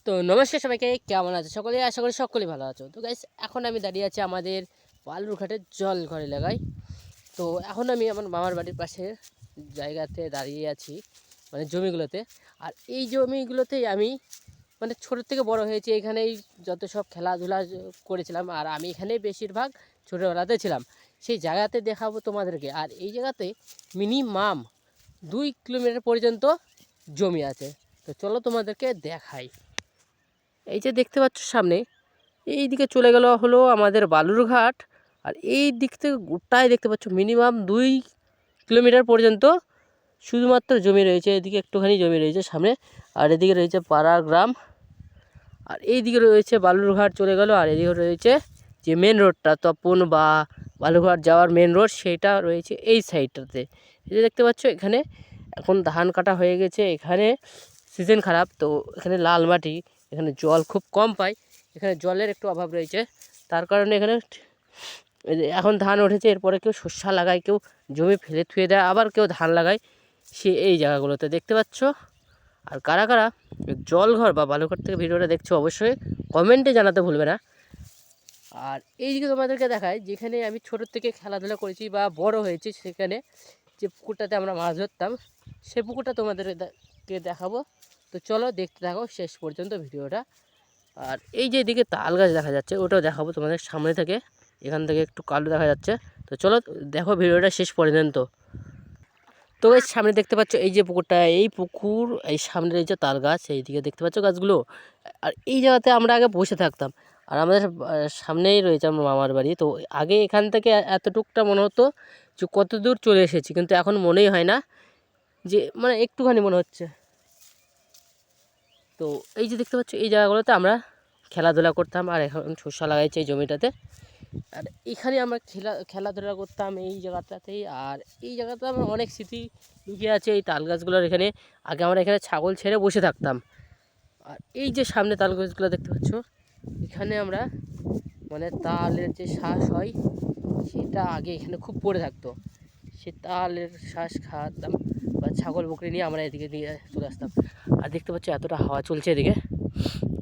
তো নমস্কার সবাইকে, কেমন আছে সকলে? আশা করি সকলেই ভালো আছো। তো গাইস, এখন আমি দাঁড়িয়ে আছি আমাদের বালুরঘাটের জলঘর এলাকায়। তো এখন আমি আমার মামার বাড়ির পাশে জায়গাতে দাঁড়িয়ে আছি, মানে জমিগুলোতে। আর এই জমিগুলোতেই আমি মানে ছোটো থেকে বড় হয়েছি, এখানেই যত সব খেলাধুলা করেছিলাম। আর আমি এখানেই বেশিরভাগ ছোটোবেলাতে ছিলাম। সেই জায়গাতে দেখাবো তোমাদেরকে। আর এই জায়গাতে মিনিমাম 2 কিলোমিটার পর্যন্ত জমি আছে। তো চলো তোমাদেরকে দেখাই। এই যে দেখতে পাচ্ছ সামনে, এই দিকে চলে গেল হলো আমাদের বালুরঘাট। আর এই দিক থেকে গোটাই দেখতে পাচ্ছ মিনিমাম 2 কিলোমিটার পর্যন্ত শুধুমাত্র জমি রয়েছে। এদিকে একটুখানি জমি রয়েছে সামনে, আর এদিকে রয়েছে পাড়া গ্রাম, আর এই দিকে রয়েছে বালুরঘাট চলে গেল। আর এদিকে রয়েছে যে মেন রোডটা, তপন বা বালুরঘাট যাওয়ার মেন রোড, সেটা রয়েছে এই সাইডটাতে। এই যে দেখতে পাচ্ছ এখানে এখন ধান কাটা হয়ে গেছে। এখানে সিজন খারাপ, তো এখানে লাল মাটি, এখানে জল খুব কম পায়, এখানে জলের একটু অভাব রয়েছে। তার কারণে এখানে এখন ধান উঠেছে, এরপরে কেউ শস্য লাগায়, কেউ জমি ফেলে থুয়ে দেয়, আবার কেউ ধান লাগায় সে এই জায়গাগুলোতে দেখতে পাচ্ছ। আর কারা কারা জলঘর বা বালুঘাট থেকে ভিডিওটা দেখছো অবশ্যই কমেন্টে জানাতে ভুলবে না। আর এই দিকে তোমাদেরকে দেখায় যেখানে আমি ছোটোর থেকে খেলাধুলা করেছি বা বড় হয়েছি, সেখানে যে পুকুরটাতে আমরা মাছ ধরতাম, সে পুকুরটা তোমাদেরকে দেখাবো। তো চলো দেখতে থাকো শেষ পর্যন্ত ভিডিওটা। আর এই যে এদিকে তাল গাছ দেখা যাচ্ছে, ওটাও দেখাবো তোমাদের সামনে থেকে। এখান থেকে একটু কালো দেখা যাচ্ছে। তো চলো দেখো ভিডিওটা শেষ পর্যন্ত। তো এই সামনে দেখতে পাচ্ছ এই যে পুকুরটা, এই পুকুর, এই সামনে এই যে তাল গাছ, এইদিকে দেখতে পাচ্ছ গাছগুলো। আর এই জায়গাতে আমরা আগে বসে থাকতাম। আর আমাদের সামনেই রয়েছে আমার মামার বাড়ি। তো আগে এখান থেকে এতটুকটা মনে হতো যে কত দূর চলে এসেছি, কিন্তু এখন মনেই হয় না, যে মানে একটুখানি মনে হচ্ছে। তো এই যে দেখতে পাচ্ছ এই জায়গাগুলোতে আমরা খেলাধুলা করতাম। আর এখন শস্য লাগাইছে এই জমিটাতে। আর এখানে আমরা খেলাধুলা করতাম এই জায়গাটাতেই। আর এই জায়গাতে আমার অনেক স্মৃতি লুকিয়ে আছে এই তাল গাছগুলোর এখানে। আগে আমরা এখানে ছাগল ছেড়ে বসে থাকতাম। আর এই যে সামনে তাল গাছগুলো দেখতে পাচ্ছ, এখানে আমরা মানে তালের যে শ্বাস হয়, সেটা আগে এখানে খুব পড়ে থাকতো, সে তালের শ্বাস খাওয়াতাম বা ছাগল বকরি নিয়ে আমরা এদিকে নিয়ে চলে আসতাম। আর দেখতে পাচ্ছি এতটা হাওয়া চলছে, এদিকে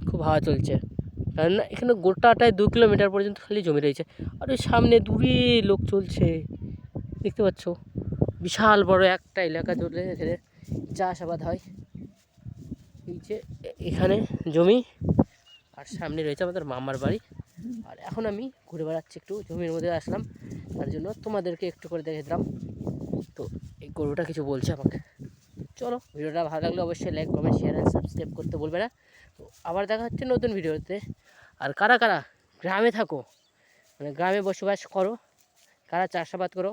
খুব হাওয়া চলছে, কারণ এখানে গোটাটায় 2 কিলোমিটার পর্যন্ত খালি জমি রয়েছে। আর ওই সামনে দূরে লোক চলছে দেখতে পাচ্ছ। বিশাল বড় একটা এলাকা জুড়ে এখানে চাষাবাদ হয়। এই যে এখানে জমি, আর সামনে রয়েছে আমাদের মামার বাড়ি। আর এখন আমি ঘুরে বেড়াচ্ছি, একটু জমির মধ্যে আসলাম, তার জন্য তোমাদেরকে একটু করে দেখে দিলাম। তো এই গরুটা কিছু বলছে আমাকে। চলো, ভিডিওটা ভালো লাগলে অবশ্যই like, comment, share and subscribe করতে বলবে না। তো আবার দেখা হচ্ছে নতুন ভিডিওতে। আর কারা কারা গ্রামে থাকো, মানে গ্রামে বসবাস করো, কারা চাষাবাদ করো,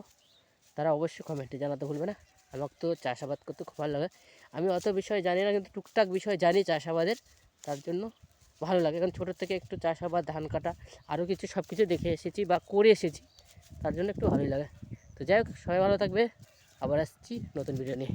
তারা অবশ্যই কমেন্টে জানাতে ভুলবে না। আমাকে তো চাষাবাদ করতে খুব ভালো লাগে। আমি অত বিষয় জানি না, কিন্তু টুকটাক বিষয় জানি চাষাবাদের, তার জন্য ভালো লাগে। কারণ ছোটোর থেকে একটু চাষাবাদ, ধান কাটা, আরও কিছু সব কিছু দেখে এসেছি বা করে এসেছি, তার জন্য একটু ভালোই লাগে। তো যাই হোক, সবাই ভালো থাকবে, আবার আসছি নতুন ভিডিও নিয়ে।